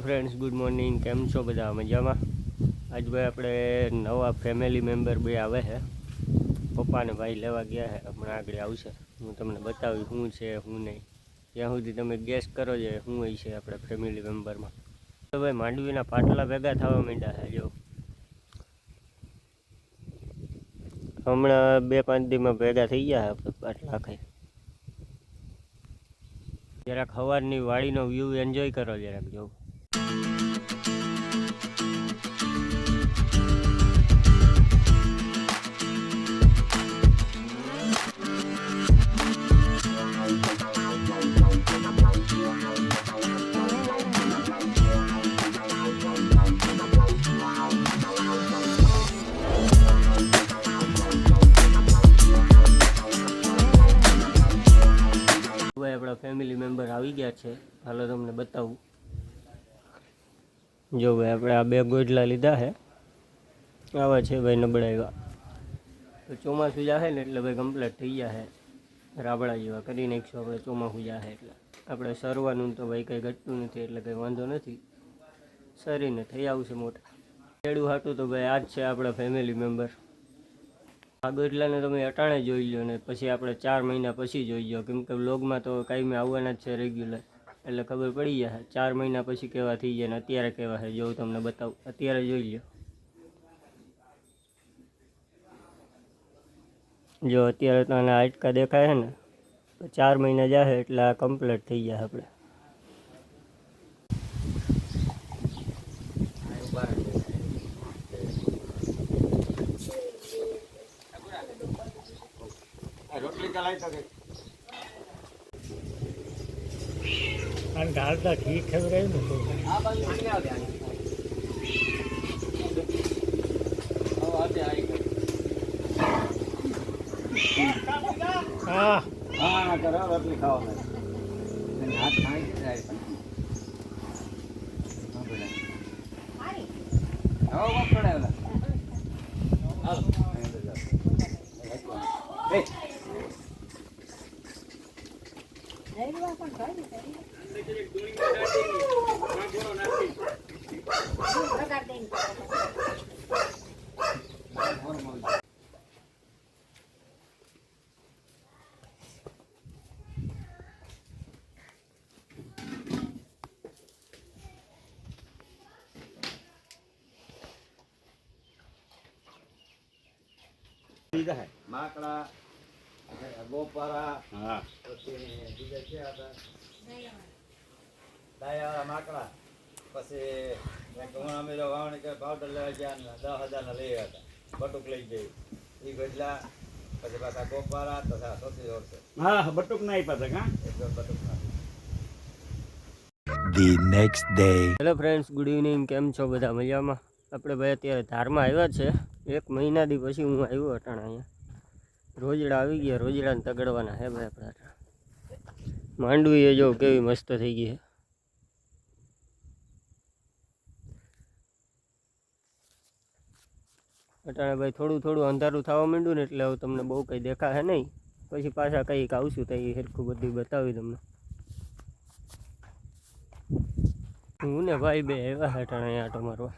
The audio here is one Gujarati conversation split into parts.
ફ્રેન્ડ્સ ગુડ મોર્નિંગ, કેમ છો બધા? મજામાં? આજ ભાઈ આપણે નવા ફેમિલી મેમ્બર બે આવે છે. પપ્પાને ભાઈ લેવા ગયા છે, હમણાં આગળ આવશે. હું તમને બતાવી શું છે શું નહીં. ત્યાં સુધી તમે ગેસ કરો છે શું હોય છે આપણે ફેમિલી મેમ્બરમાં. તો ભાઈ માંડવીના પાટલા ભેગા થવા માંડ્યા છે. જો હમણાં 2-5 દીમાં ભેગા થઈ ગયા આપણે પાટલા ખાઈ. જરાક સવારની વાડીનો વ્યૂ એન્જોય કરો જરાક. જો આપણા ફેમિલી મેમ્બર આવી ગયા છે. હાલો તમને બતાવું. જો ભાઈ આપણે આ 2 ગોડલા લીધા છે. આવા છે ભાઈ નબળા એવા. તો ચોમાસું જાહે ને એટલે ભાઈ કમ્પ્લીટ થઈ જશે. રાબડા જેવા કરી નાખીશું આપણે ચોમાસું જાહે એટલે. આપણે સરવાનું તો ભાઈ કંઈ ઘટતું નથી એટલે કંઈ વાંધો નથી. સરીને થઈ આવશે મોટા. ખેડૂ હાટું તો ભાઈ આ જ છે આપણા ફેમિલી મેમ્બર. આ ગોડલાને તમે અટાણે જોઈ લો ને પછી આપણે 4 મહિના પછી જોઈ લો, કેમ કે વ્લોગમાં તો કાંઈ આવવાના જ છે રેગ્યુલર, એટલે ખબર પડી જશે 4 મહિના પછી કેવા થઈ જાય ને અત્યારે કેવા છે. જો તમને બતાવું, અત્યારે જોઈ લો. જો અત્યારે તો આના હાડકા દેખાય છે ને, તો 4 મહિના જશે એટલે આ કમ્પ્લીટ થઈ જશે આપણે. ढालता ठीक है रहे ना तो हाँ हाँ करो रोटली खाओ हाथ खाई आओ मत पड़े वाला माकड़ा गोपारा हाँ दाया माकड़ा પછી ઘણા અમે વાવણી કે પાવડર લેવા ગયા 10,000 ના લઈ હતા. બટુક લઈ ગઈ એ ગજલા પછી પાછા ગોપારા તો સોથી જોડશે. હા બટુક ના આપ્યા હતા. એકદમ બટુક ના. The next day. Hello friends, good evening, કેમ છો બધા? મજામાં? આપણે ભાઈ અત્યારે ધારમાં આવ્યા છે. 1 મહિનાથી પછી હું આવ્યો અટાણા અહીંયા. રોજડા આવી ગયા, રોજડાને તગડવાના હે ભાઈ આપણે. માંડવી એ જો કેવી મસ્ત થઈ ગઈ છે. અટાણે ભાઈ થોડું થોડું અંધારું થવા માંડ્યું ને એટલે હવે તમને બહુ કંઈ દેખાશે નહીં. પછી પાછા કંઈક આવશું તો એ સરખું બધું બતાવી તમને. હું ને ભાઈ બે આવ્યા અટાણે અહીંયા આટો મારવા.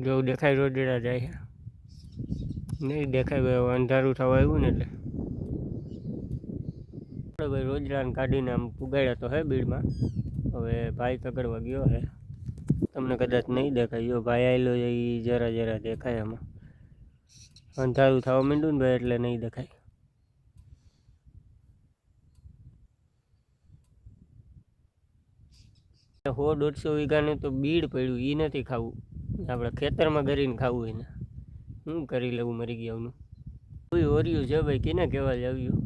જો દેખાય રોજડા જાય છે નહીં દેખાય ભાઈ, અંધારું થવા આવ્યું ને એટલે ભાઈ રોજરાને કાઢીને આમ પુગાડ્યા તો હે બીડમાં. હવે ભાઈ તગડવા ગયો હે, તમને કદાચ નહીં દેખાય. જો ભાઈ આવેલો એ જરા જરા દેખાય. આમાં અંધારું થવા માંડ્યું ને ભાઈ એટલે નહીં દેખાય. 100-150 વીઘાનું તો બીડ પડ્યું, એ નથી ખાવું. આપણે ખેતરમાં કરીને ખાવું એને. શું કરી લેવું મરી ગયાનું. કોઈ ઓર્યું છે ભાઈ, કેને કહેવા જ આવ્યું.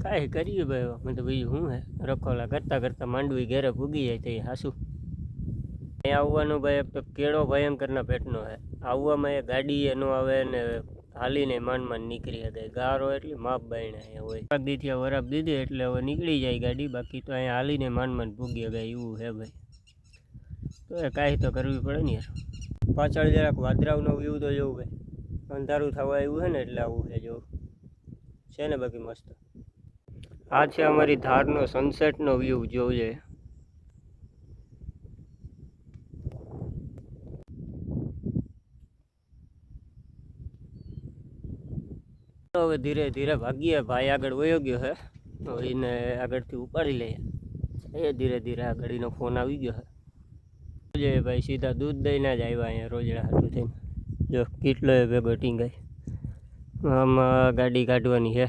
કાંઈ કરીએ ભાઈ, અમે તો ભાઈ શું હે રખોલા કરતાં કરતાં માંડવી ઘેરે પૂગી જાય તો હાસું. અહીંયા આવવાનું ભાઈ એક તો કેળો ભયંકરના પેટનો હે. આવવામાં એ ગાડી એનો આવે ને હાલીને માંડ નીકળી જાય. ગારો એટલી માપ બાયણે અહીંયા હોય. દીથી વરાપ દીધી એટલે હવે નીકળી જાય ગાડી, બાકી તો અહીંયા હાલીને માંડ પૂગી ગયા એવું હે ભાઈ. તો એ કાંઈ તો કરવી પડે ને યાર. પાછળ જરાક વાદરાવનો વ્યૂ તો જોવું ભાઈ. અંધારું થવા આવ્યું છે ને એટલે આવું છે જોવું છે ને. બાકી મસ્ત આ છે અમારી ધારનો સનસેટનો વ્યૂ જોજે. હવે ધીરે ધીરે ભાગીએ. ભાઈ આગળ વયો ગયો હે, તો એને આગળથી ઉપાડી લઈએ. એ ધીરે ધીરે આગળ એનો ફોન આવી ગયો છે. ભાઈ સીધા દૂધ દઈને જ આવ્યા અહીંયા રોજડા હાટું થઈને. જો કેટલો એ ભેગો ટીંગાય. આમાં ગાડી કાઢવાની છે.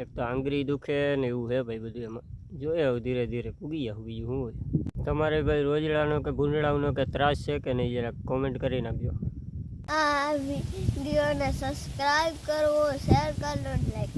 એક તો આંગળી દુખે ને એવું છે ભાઈ બધું એમાં. જોઈએ હવે ધીરે ધીરે પૂગી જાવ, બીજું શું હોય. તમારે ભાઈ રોજડાનો કે ગુંડળાનો કે ત્રાસ છે કે નહીં, જરા કોમેન્ટ કરી નાખજો. આ વિડીયોને સબસ્ક્રાઇબ કરવો, શેર કરવો, લાઈક